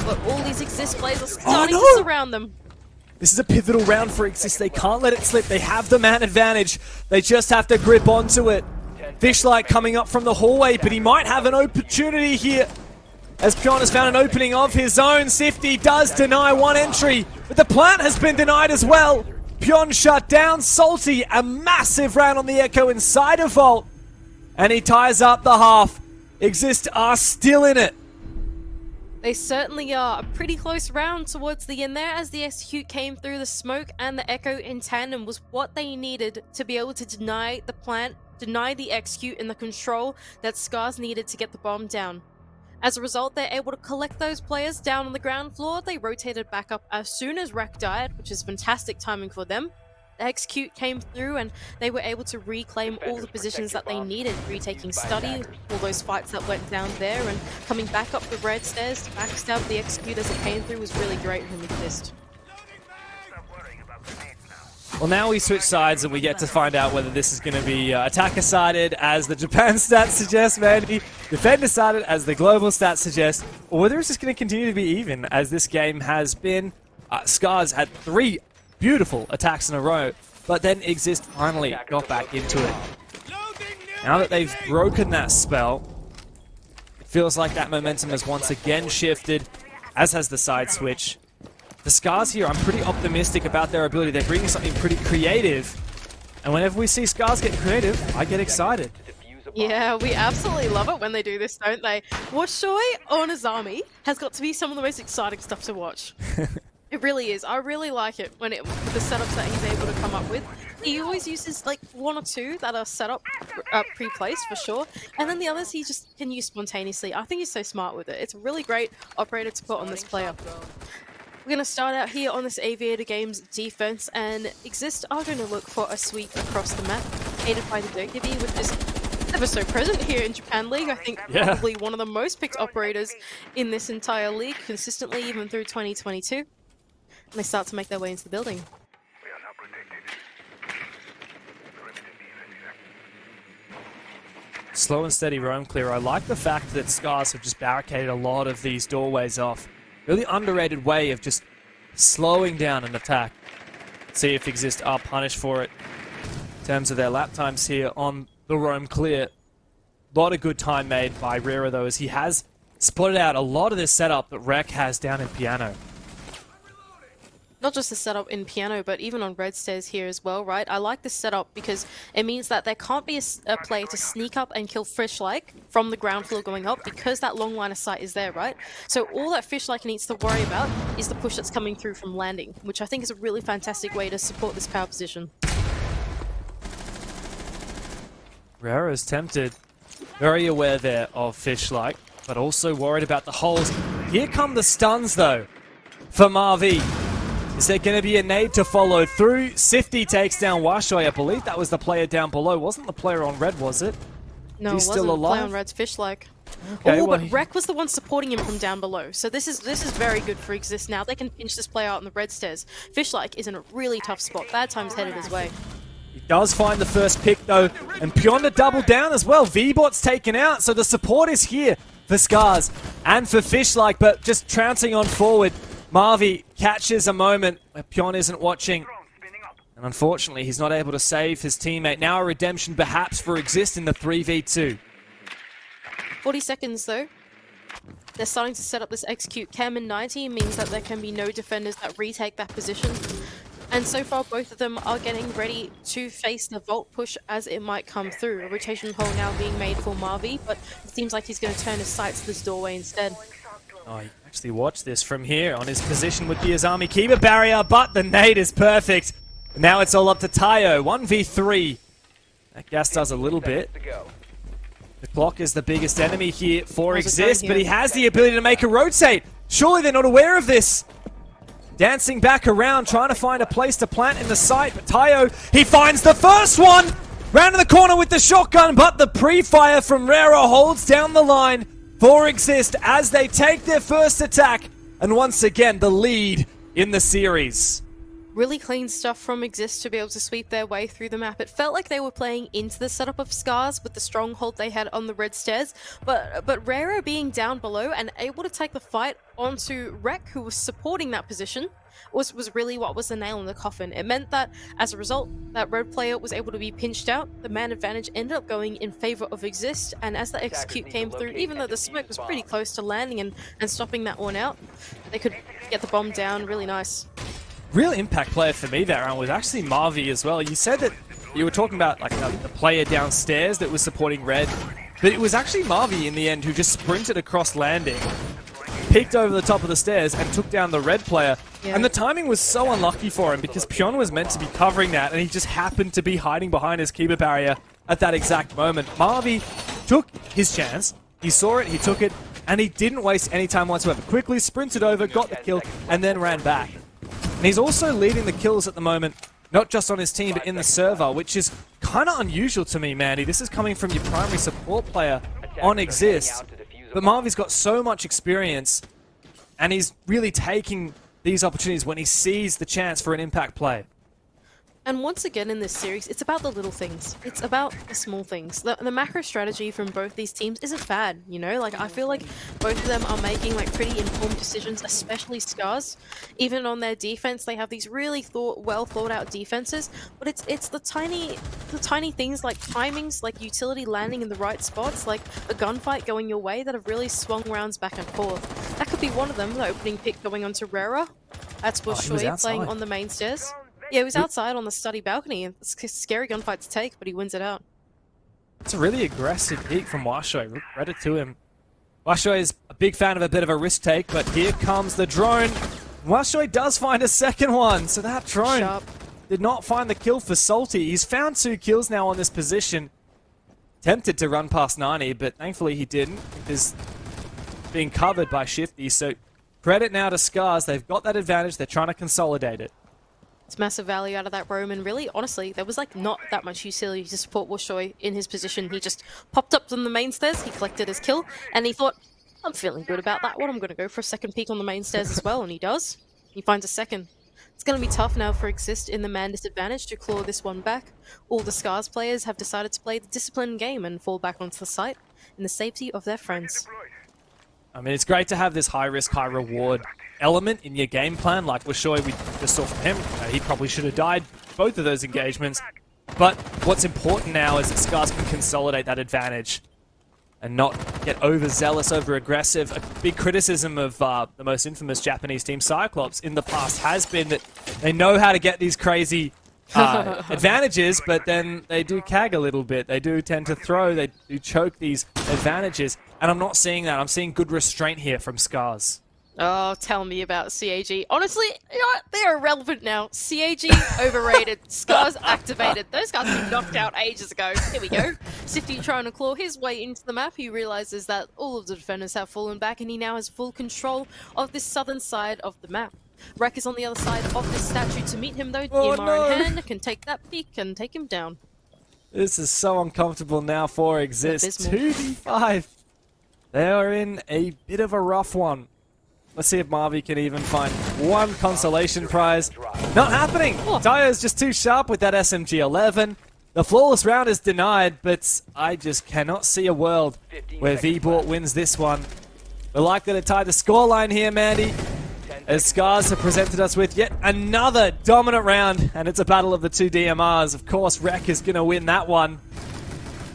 but all these Exist players are starting to surround them. This is a pivotal round for Exist. They can't let it slip. They have the man advantage. They just have to grip onto it. Fishlike coming up from the hallway, but he might have an opportunity here, as Pion has found an opening of his own. Sifty does deny one entry, but the plant has been denied as well. Pion shut down. Salty, a massive round on the Echo inside of Vault. And he ties up the half. Exist are still in it. They certainly are. A pretty close round towards the end there, as the execute came through the smoke, and the Echo in tandem was what they needed to be able to deny the plant, deny the execute, and the control that Scars needed to get the bomb down. As a result, they're able to collect those players down on the ground floor. They rotated back up as soon as Rek died, which is fantastic timing for them. The execute came through and they were able to reclaim all the positions that they needed, retaking Study, all those fights that went down there, and coming back up the red stairs to backstab the execute as it came through was really great from Exist. Well, now we switch sides and we get to find out whether this is going to be attacker-sided, as the Japan stats suggest, Mandy, defender-sided, as the global stats suggest, or whether it's just going to continue to be even, as this game has been. Scars had 3 beautiful attacks in a row, but then Exist finally got back into it. Now that they've broken that spell, it feels like that momentum has once again shifted, as has the side switch. The Scars here, I'm pretty optimistic about their ability. They're bringing something pretty creative. And whenever we see Scars get creative, I get excited. Yeah, we absolutely love it when they do this, don't they? Washoy on Azami has got to be some of the most exciting stuff to watch. It really is. I really like it when with the setups that he's able to come up with. He always uses like 1 or 2 that are set up pre-placed for sure, and then the others he just can use spontaneously. I think he's so smart with it. It's a really great operator to put on this player. We're going to start out here on this Aviator Games defense, and Exist are going to look for a sweep across the map, aided by the Dokkaebi, which is ever so present here in Japan League. I think probably one of the most picked operators in this entire league, consistently even through 2022. And they start to make their way into the building. Slow and steady roam clear. I like the fact that Scars have just barricaded a lot of these doorways off. Really underrated way of just slowing down an attack. See if Exist are punished for it. In terms of their lap times here on the roam clear. A lot of good time made by Rera though, as he has spotted out a lot of this setup that Rek has down in Piano. not just the setup in piano, but even on red stairs here as well, right? I like this setup because it means that there can't be a player to sneak up and kill Fish-like from the ground floor going up because that long line of sight is there, right? So all that Fish-like needs to worry about is the push that's coming through from landing, which I think is a really fantastic way to support this power position. Rare's tempted. Very aware there of Fish-like, but also worried about the holes. Here come the stuns, though, for Marvi. Is there going to be a nade to follow through? Sifty takes down Washoy. I believe that was the player down below. Wasn't the player on red, was it? No, it He's wasn't. still alive? Play on red's Fish-like. Okay, Oh, well, but Rek was the one supporting him from down below. So this is very good for Exist now. They can pinch this player out on the red stairs. Fish-like is in a really tough spot. Bad time's headed his way. He does find the first pick, though, and Pion to double down as well. V-Bot's taken out, so the support is here for Scars and for Fish-like, but just trouncing on forward. Marvi catches a moment where Pion isn't watching, and unfortunately he's not able to save his teammate. Now a redemption perhaps for Exist in the 3v2. 40 seconds though. They're starting to set up this execute. Cam in 90 means that there can be no defenders that retake that position. And so far both of them are getting ready to face the vault push as it might come through. A rotation hole now being made for Marvi, but it seems like he's going to turn his sights to this doorway instead. Oh, you can actually watch this from here on his position with the Azami Kiba barrier, but the nade is perfect. Now it's all up to Tayo, 1v3. That gas does a little bit. The clock is the biggest enemy here for Exist, but he has the ability to make a rotate. Surely they're not aware of this. Dancing back around, trying to find a place to plant in the site, but Tayo, he finds the first one! Round in the corner with the shotgun, but the pre-fire from Rara holds down the line for Exist as they take their first attack, and once again the lead in the series. Really clean stuff from Exist to be able to sweep their way through the map. It felt like they were playing into the setup of Scars with the stronghold they had on the red stairs, but Rara being down below and able to take the fight onto Rek, who was supporting that position, was really what was the nail in the coffin. It meant that, as a result, that red player was able to be pinched out. The man advantage ended up going in favor of Exist, and as the execute came through, even though the smoke was pretty close to landing and stopping that one out, they could get the bomb down. Really nice. Real impact player for me there was actually Marvi as well. You said that you were talking about like the player downstairs that was supporting red, but it was actually Marvi in the end who just sprinted across landing, peeked over the top of the stairs and took down the red player. Yeah. And the timing was so unlucky for him because Pion was meant to be covering that and he just happened to be hiding behind his Kiba barrier at that exact moment. Marvi took his chance, he saw it, he took it, and he didn't waste any time whatsoever. Quickly sprinted over, got the kill, and then ran back. And he's also leading the kills at the moment, not just on his team, but in the server, which is kind of unusual to me, Mandy. This is coming from your primary support player on Exist. But Marvi's got so much experience, and he's really taking these opportunities when he sees the chance for an impact play. And once again in this series, it's about the little things. It's about the small things. The macro strategy from both these teams isn't bad, you know? Like, I feel like both of them are making, like, pretty informed decisions, especially Scars. Even on their defense, they have these really well thought out defenses, but it's the tiny things like timings, like utility landing in the right spots, like a gunfight going your way that have really swung rounds back and forth. That could be one of them, the opening pick going onto Rara. That's Washoy playing on the main stairs. Yeah, he was outside on the study balcony. It's a scary gunfight to take, but he wins it out. It's a really aggressive pick from Washoy. Credit to him. Washoy is a big fan of a bit of a risk take, but here comes the drone. Washoy does find a second one, so that drone did not find the kill for Salty. He's found 2 kills now on this position. Tempted to run past 90, but thankfully he didn't. He's being covered by Shifty, so credit now to Scars. They've got that advantage. They're trying to consolidate it. It's massive value out of that roam, and really, honestly, there was like not that much utility to support Washoy in his position. He just popped up on the main stairs, he collected his kill, and he thought, I'm feeling good about that one, I'm going to go for a second peek on the main stairs as well, and he does. He finds a second. It's going to be tough now for Exist in the man disadvantage to claw this one back. All the Scars players have decided to play the disciplined game and fall back onto the site in the safety of their friends. I mean, it's great to have this high-risk, high-reward element in your game plan. Like Washoy, we just saw from him, he probably should have died both of those engagements. But what's important now is that Scars can consolidate that advantage. and not get overzealous, over-aggressive. A big criticism of the most infamous Japanese team, Cyclops, in the past has been that they know how to get these crazy advantages, but then they do cag a little bit. They do tend to throw, they do choke these advantages, and I'm not seeing that. I'm seeing good restraint here from Scars. Oh, tell me about CAG. Honestly, you know what? They are irrelevant now. CAG overrated. Scars activated. Those guys have been knocked out ages ago. Here we go. Sifty trying to claw his way into the map. He realizes that all of the defenders have fallen back and he now has full control of this southern side of the map. Rek is on the other side of this statue to meet him though. DMR in hand can take that peek and take him down. This is so uncomfortable now for Exist. 2v5. They are in a bit of a rough one. Let's see if Marvy can even find one consolation prize. Not happening! Tayo's just too sharp with that SMG-11. The flawless round is denied, but I just cannot see a world where V-Bort wins this one. We're likely to tie the scoreline here, Mandy, as Scars have presented us with yet another dominant round, and it's a battle of the two DMRs. Of course, Rek is going to win that one.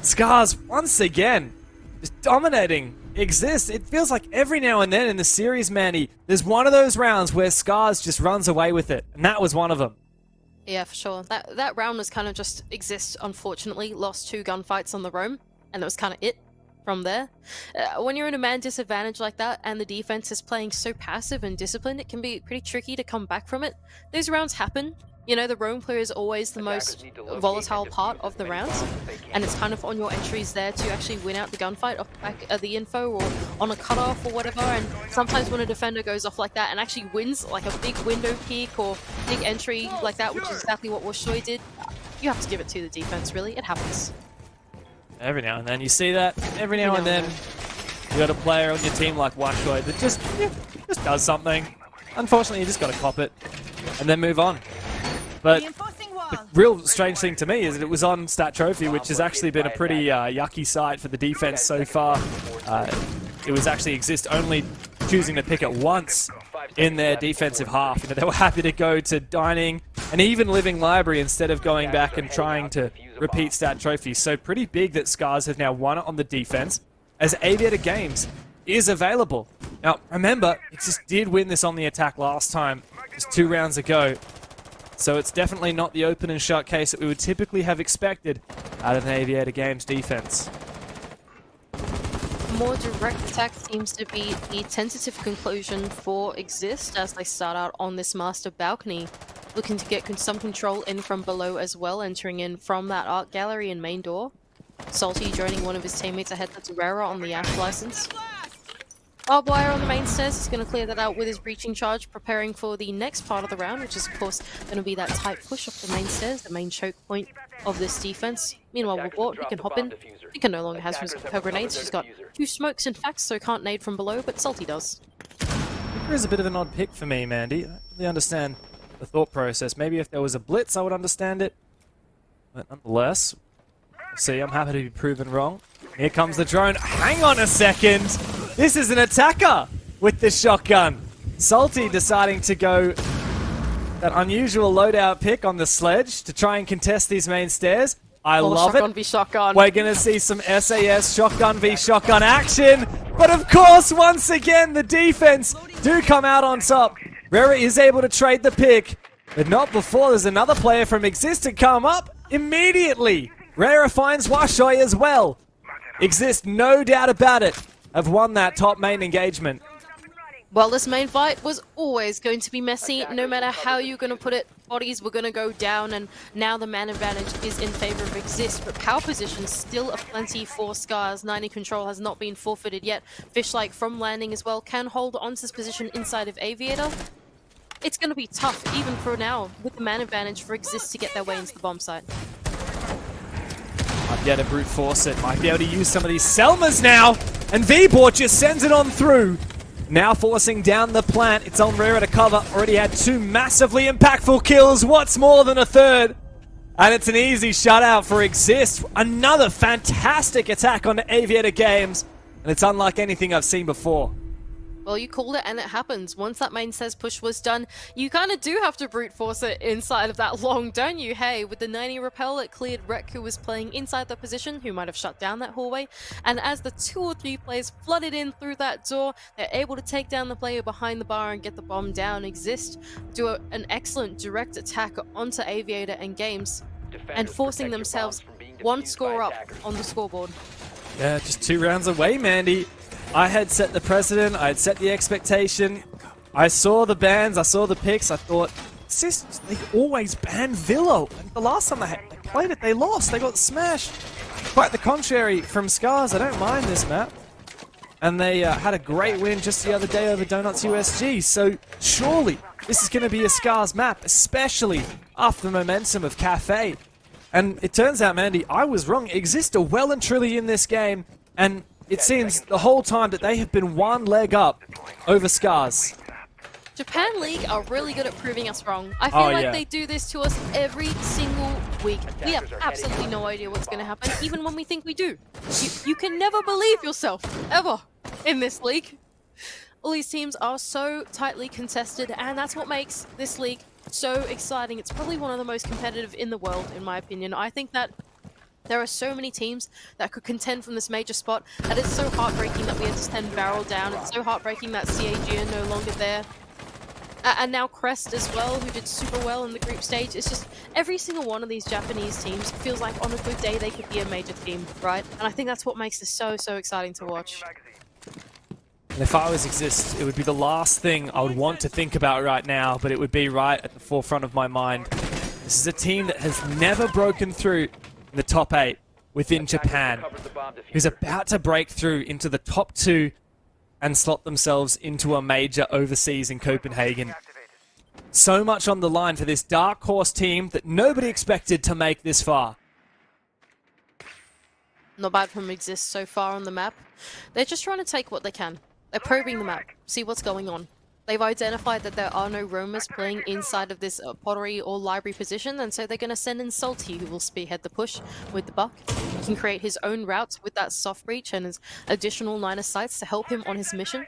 Scars, once again, just dominating Exist. It feels like every now and then in the series, Mandy, there's one of those rounds where Scars just runs away with it, and that was one of them. Yeah, for sure. That round was kind of just Exist, unfortunately, lost 2 gunfights on the roam, and that was kind of it from there. When you're in a man disadvantage like that, and the defense is playing so passive and disciplined, it can be pretty tricky to come back from it. Those rounds happen. You know, the roam player is always the most volatile part of the rounds, and it's kind of on your entries there to actually win out the gunfight off the back of the info or on a cutoff or whatever. And sometimes when a defender goes off like that and actually wins like a big window peak or big entry like that, which is exactly what Washoy did, you have to give it to the defense, really. It happens. Every now and then you see that. Every now and then you got a player on your team like Washoy that just does something. Unfortunately, you just got to cop it and then move on. But the real strange thing to me is that it was on Stat Trophy, which has actually been a pretty yucky sight for the defense so far. It was actually Exist only choosing to pick it once in their defensive half. You know, they were happy to go to Dining and even Living Library instead of going back and trying to repeat Stat Trophy. So pretty big that Scars have now won it on the defense, as Aviator Games is available. Now, remember, Exist did win this on the attack last time, just 2 rounds ago. So it's definitely not the open and shut case that we would typically have expected out of an Aviator Games defense. More direct attack seems to be the tentative conclusion for Exist as they start out on this master balcony, looking to get some control in from below as well, entering in from that art gallery and main door. Salty joining one of his teammates ahead, that's Rara on the Ash license. Barbed wire on the main stairs is going to clear that out with his breaching charge, preparing for the next part of the round, which is of course going to be that tight push up the main stairs, the main choke point of this defense. Meanwhile, Wabort, he can hop in. He can no longer has her grenades. She's got 2 smokes in fact, so can't nade from below, but Salty does. Reaper is a bit of an odd pick for me, Mandy. I don't really understand the thought process. Maybe if there was a blitz, I would understand it. But nonetheless, we'll see. I'm happy to be proven wrong. Here comes the drone. Hang on a second! This is an attacker with this shotgun. Salty deciding to go that unusual loadout pick on the sledge to try and contest these main stairs. I love shotgun it. V shotgun. We're going to see some SAS shotgun v shotgun action. But of course, once again, the defense do come out on top. Rara is able to trade the pick, but not before there's another player from Exist to come up immediately. Rara finds Washoy as well. Exist, no doubt about it, have won that top main engagement. Well, this main fight was always going to be messy, no matter how you're going to put it. Bodies were going to go down, and now the man advantage is in favor of Exist, but power position still aplenty for Scars. 90 control has not been forfeited yet. Fishlike from landing as well can hold onto his position inside of Aviator. It's going to be tough, even for now, with the man advantage for Exist to get their way into the bomb site. Might be able to brute force it, might be able to use some of these Selmas now, and V-Bort just sends it on through. Now forcing down the plant, it's on Rara to cover. Already had 2 massively impactful kills, what's more than a third? And it's an easy shutout for Exist. Another fantastic attack on Aviator Games, and it's unlike anything I've seen before. Well, you called it and it happens. Once that main says push was done, you kind of do have to brute force it inside of that long, don't you? Hey, with the 90 repel, it cleared Rek, who was playing inside the position, who might have shut down that hallway. And as the 2 or 3 players flooded in through that door, they're able to take down the player behind the bar and get the bomb down. Exist do an excellent direct attack onto Aviator and Games, and forcing themselves 1 score up on the scoreboard. Yeah, just 2 rounds away, Mandy. I had set the precedent, I had set the expectation. I saw the bans, I saw the picks, I thought, they always ban Villo. And the last time they played it, they lost, they got smashed. Quite the contrary from Scars, I don't mind this map. And they had a great win just the other day over Donuts USG, so surely this is going to be a Scars map, especially after the momentum of Cafe. And it turns out, Mandy, I was wrong. Exist are well and truly in this game, and it seems the whole time that they have been 1 leg up over Scars. Japan League are really good at proving us wrong. I feel like they do this to us every single week. We have absolutely no idea what's going to happen, even when we think we do. You can never believe yourself, ever, in this league. All these teams are so tightly contested, and that's what makes this league so exciting. It's probably one of the most competitive in the world, in my opinion. I think that there are so many teams that could contend from this major spot, and it's so heartbreaking that we had to send Barrel down. It's so heartbreaking that CAG are no longer there. And now Crest as well, who did super well in the group stage. It's just every single one of these Japanese teams feels like on a good day they could be a major team, right? And I think that's what makes this so exciting to watch. And if I was Exist, it would be the last thing I would want to think about right now, but it would be right at the forefront of my mind. This is a team that has never broken through in the top 8 within Japan, who's about to break through into the top 2 and slot themselves into a major overseas in Copenhagen. So much on the line for this dark horse team that nobody expected to make this far. Not bad from Exist so far on the map. They're just trying to take what they can. They're probing the map, see what's going on. They've identified that there are no roamers playing inside of this pottery or library position, and so they're going to send in Salty, who will spearhead the push with the buck. He can create his own routes with that soft breach and his additional line of sights to help him on his mission.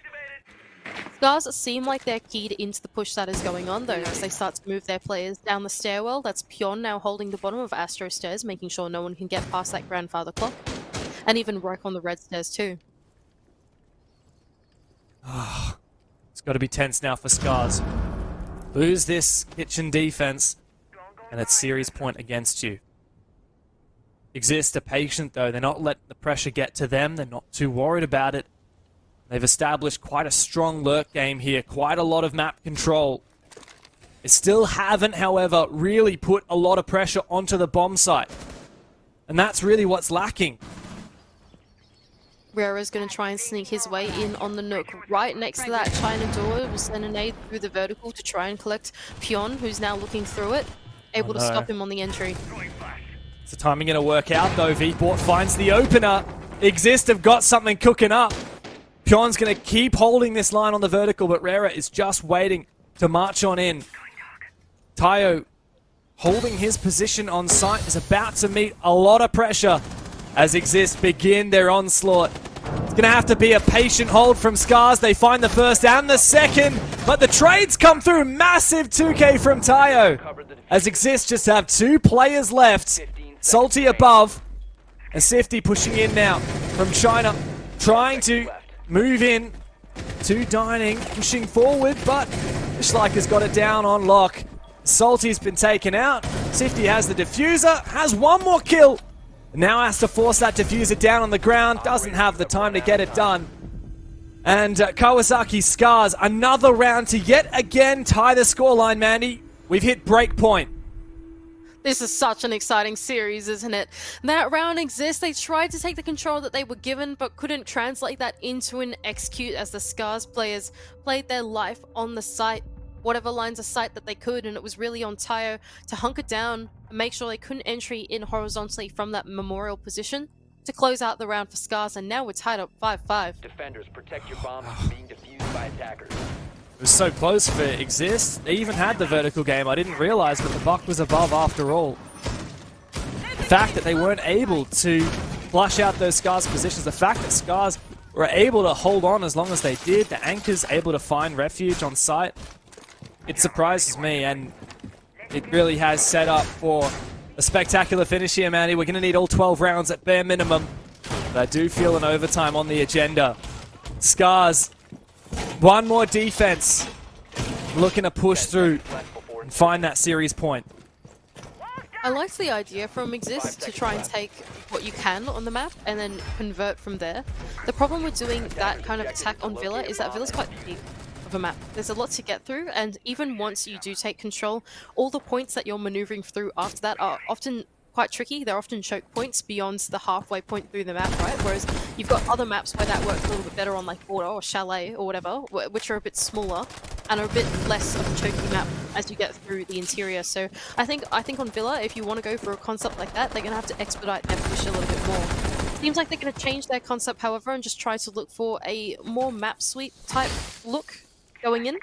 Scars seem like they're keyed into the push that is going on, though, as they start to move their players down the stairwell. That's Pion now holding the bottom of Astro stairs, making sure no one can get past that grandfather clock. And even Roke on the red stairs too. It's got to be tense now for Scars. Lose this kitchen defense, and it's series point against you. Exist are patient though. They're not letting the pressure get to them. They're not too worried about it. They've established quite a strong lurk game here. Quite a lot of map control. They still haven't, however, really put a lot of pressure onto the bomb site. And that's really what's lacking. Rera's going to try and sneak his way in on the Nook right next to that China door. Will send a nade through the vertical to try and collect Pion, who's now looking through it, able to stop him on the entry. Is the timing going to work out though? Vport finds the opener. Exist have got something cooking up. Pion's going to keep holding this line on the vertical, but Rera is just waiting to march on in. Tayo, holding his position on site, is about to meet a lot of pressure as Exist begin their onslaught. It's going to have to be a patient hold from Scars. They find the first and the second, but the trades come through. Massive 2K from Tayo as Exist just have 2 players left. Salty above, and Sifty pushing in now from China, trying to move in to Dining, pushing forward, but Schleich has got it down on lock. Salty's been taken out. Sifty has the diffuser, has 1 more kill. Now has to force that diffuser down on the ground. Doesn't have the time to get it done. And Kawasaki Scars, another round to yet again tie the scoreline, Mandy. We've hit break point. This is such an exciting series, isn't it? That round Exists. They tried to take the control that they were given, but couldn't translate that into an execute as the Scars players played their life on the site. Whatever lines of sight that they could, and it was really on Tayo to hunker down and make sure they couldn't entry in horizontally from that memorial position to close out the round for Scars, and now we're tied up 5-5. Defenders, protect your bombs from being defused by attackers. It was so close for Exist. They even had the vertical game. I didn't realize, but the buck was above after all. The fact that they weren't able to flush out those Scars positions, the fact that Scars were able to hold on as long as they did. The Anchors able to find refuge on site. It surprises me, and it really has set up for a spectacular finish here, Mandy. We're going to need all 12 rounds at bare minimum. But I do feel an overtime on the agenda. Scars, one more defense. Looking to push through and find that series point. I liked the idea from Exist to try and take what you can on the map and then convert from there. The problem with doing that kind of attack on Villa is that Villa's quite deep of a map. There's a lot to get through, and even once you do take control, all the points that you're maneuvering through after that are often quite tricky. They're often choke points beyond the halfway point through the map, right? Whereas you've got other maps where that works a little bit better on like Border or Chalet or whatever, which are a bit smaller and are a bit less of a choky map as you get through the interior. So I think on Villa, if you want to go for a concept like that, they're going to have to expedite their push a little bit more. Seems like they're going to change their concept, however, and just try to look for a more map sweep type look going in.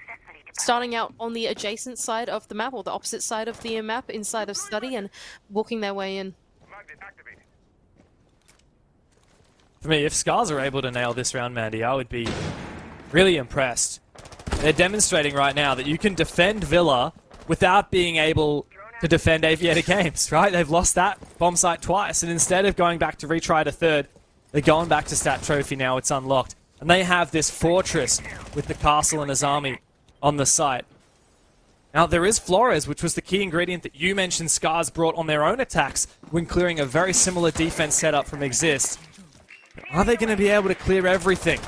Starting out on the adjacent side of the map, or the opposite side of the map, inside of Study, and walking their way in. For me, if Scars are able to nail this round, Mandy, I would be really impressed. They're demonstrating right now that you can defend Villa without being able to defend Aviator Games, right? They've lost that bomb site twice, and instead of going back to retry to third, they're going back to Stat Trophy now. It's unlocked. And they have this fortress with the castle and his army on the site. Now, there is Flores, which was the key ingredient that you mentioned Scars brought on their own attacks when clearing a very similar defense setup from Exist. Are they going to be able to clear everything?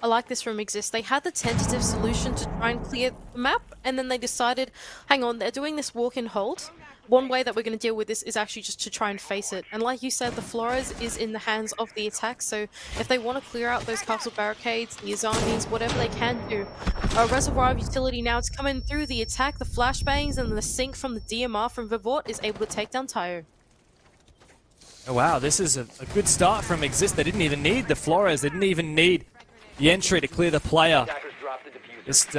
I like this from Exist. They had the tentative solution to try and clear the map, and then they decided, hang on, they're doing this walk and hold. One way that we're going to deal with this is actually just to try and face it. And like you said, the Flores is in the hands of the attack, so if they want to clear out those castle barricades, the Azamis, whatever they can do. A reservoir of utility now to come in through the attack, the flashbangs, and the sync from the DMR from Vivort is able to take down Tayo. Oh wow, this is a good start from Exist. They didn't even need the Flores, they didn't even need the entry to clear the player. Just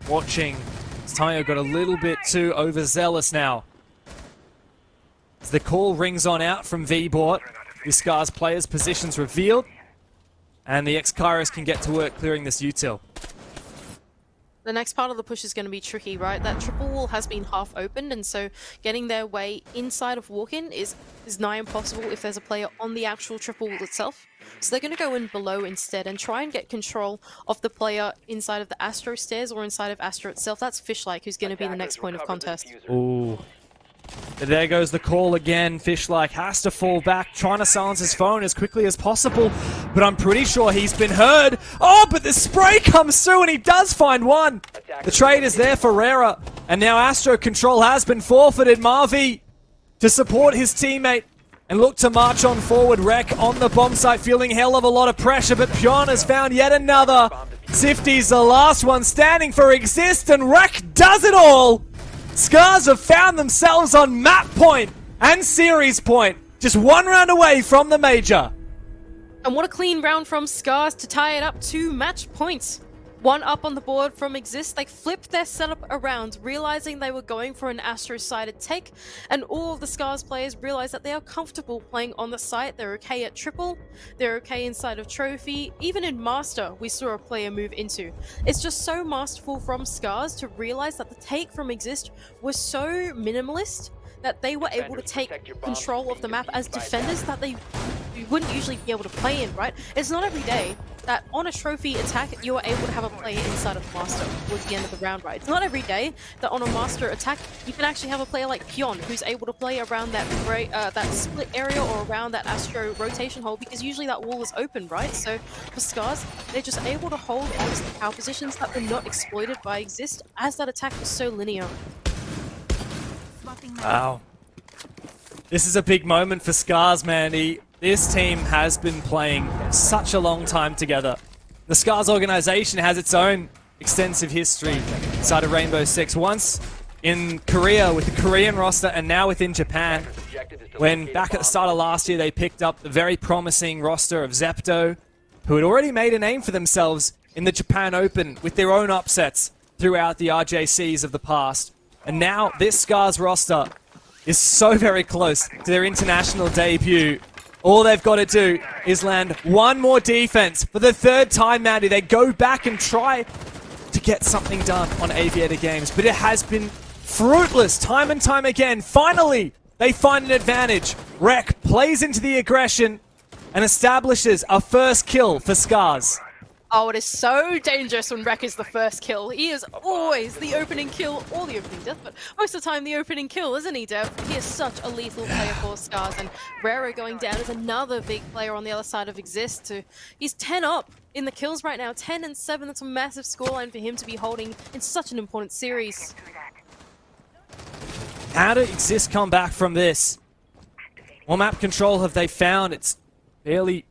watching, Tayo got a little bit too overzealous now. As the call rings on out from VBort, the Scars players' positions revealed, and the X-Kairos can get to work clearing this util. The next part of the push is going to be tricky, right? That triple wall has been half opened, and so getting their way inside of walk-in is nigh impossible if there's a player on the actual triple wall itself. So they're going to go in below instead and try and get control of the player inside of the Astro stairs or inside of Astro itself. That's Fishlike, who's going to be the next point of contest. Ooh. There goes the call again. Fishlike has to fall back, trying to silence his phone as quickly as possible, but I'm pretty sure he's been heard. Oh, but the spray comes through and he does find one. The trade is there for Rera, and now Astro control has been forfeited. Marvi to support his teammate and look to march on forward. Rek on the bomb site, feeling a hell of a lot of pressure, but Pion has found yet another. Sifty's the last one standing for Exist, and Rek does it all. Scars have found themselves on map point and series point, just one round away from the major. And what a clean round from Scars to tie it up to match points. One up on the board from Exist. They flipped their setup around, realizing they were going for an Astro-sided take, and all of the Scars players realized that they are comfortable playing on the site. They're okay at triple, they're okay inside of trophy, even in master we saw a player move into. It's just so masterful from Scars to realize that the take from Exist was so minimalist that they were able to take control of the map as defenders that you wouldn't usually be able to play in, right? It's not every day that on a trophy attack you are able to have a player inside of Master towards the end of the round, right? It's not every day that on a Master attack you can actually have a player like Pion who's able to play around that that split area or around that Astro rotation hole, because usually that wall is open, right? So for Scars, they're just able to hold on to the power positions that were not exploited by Exist, as that attack was so linear. Wow. This is a big moment for Scars, man. This team has been playing such a long time together. The Scars organization has its own extensive history inside of Rainbow6. Once in Korea with the Korean roster, and now within Japan. When back at the start of last year they picked up the very promising roster of Zepto, who had already made a name for themselves in the Japan Open with their own upsets throughout the RJCs of the past. And now this Scars roster is so very close to their international debut. All they've got to do is land one more defense. For the third time, Maddie, they go back and try to get something done on Aviator Games, but it has been fruitless time and time again. Finally, they find an advantage. Rek plays into the aggression and establishes a first kill for Scars. Oh, it is so dangerous when Rek is the first kill. He is always the opening kill, or the opening death, but most of the time the opening kill, isn't he, Dev? He is such a lethal player for Scars, and Rero going down is another big player on the other side of Exist. He's 10 up in the kills right now, 10 and 7. That's a massive scoreline for him to be holding in such an important series. How did Exist come back from this? What map control have they found? It's barely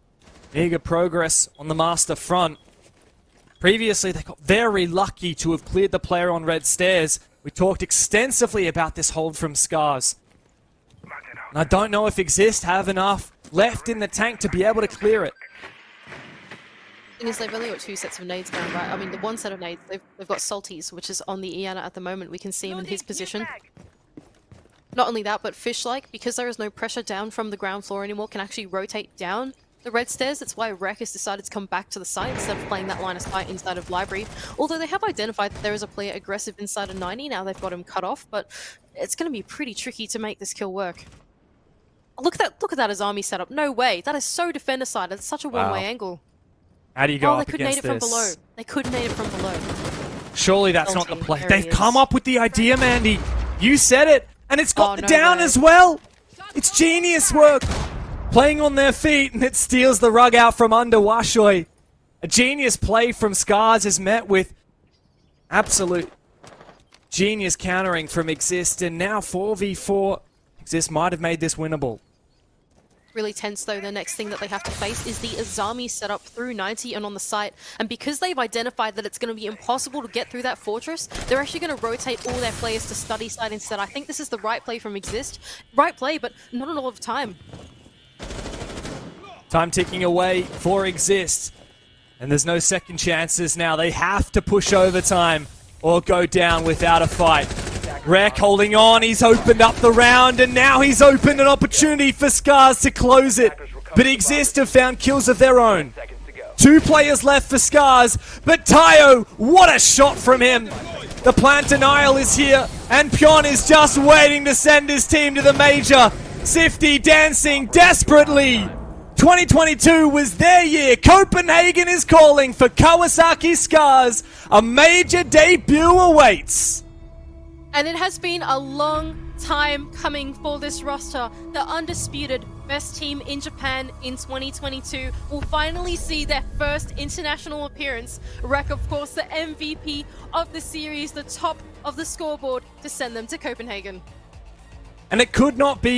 meager progress on the master front. Previously, they got very lucky to have cleared the player on red stairs. We talked extensively about this hold from Scars. And I don't know if Exist have enough left in the tank to be able to clear it. Thing is, they've only got 2 sets of nades down, right? I mean, the one set of nades, they've got Salties, which is on the Iana at the moment. We can see him in his position. Not only that, but Fish-like, because there is no pressure down from the ground floor anymore, can actually rotate down the red stairs. That's why Rek has decided to come back to the site instead of playing that line of sight inside of Library. Although they have identified that there is a player aggressive inside of 90, now they've got him cut off, but it's going to be pretty tricky to make this kill work. Look at that as army setup. No way. That is so defender side. It's such a one-way angle. How do you go they up could against nade it from this? below. They could nade it from below. Surely that's not the Salty, play. there They've he come is. up with the idea, Mandy. You said it. And it's got the no down way. as well. It's genius work. Playing on their feet, and it steals the rug out from under Washoy. A genius play from Scars is met with absolute genius countering from Exist, and now 4v4. Exist might have made this winnable. Really tense though. The next thing that they have to face is the Azami setup through 90 and on the site. And because they've identified that it's going to be impossible to get through that fortress, they're actually going to rotate all their players to study side instead. I think this is the right play from Exist. Right play, but not a lot of time. Time ticking away for Exist. And there's no second chances now. They have to push overtime or go down without a fight. Rek holding on. He's opened up the round, and now he's opened an opportunity for Scars to close it. But Exist have found kills of their own. 2 players left for Scars, but Tayo, what a shot from him. The plant denial is here, and Pion is just waiting to send his team to the major. Sifty dancing desperately. 2022 was their year. Copenhagen is calling for Kawasaki Scars. A major debut awaits. And it has been a long time coming for this roster. The undisputed best team in Japan in 2022 will finally see their first international appearance. Rek, of course, the MVP of the series, the top of the scoreboard to send them to Copenhagen. And it could not be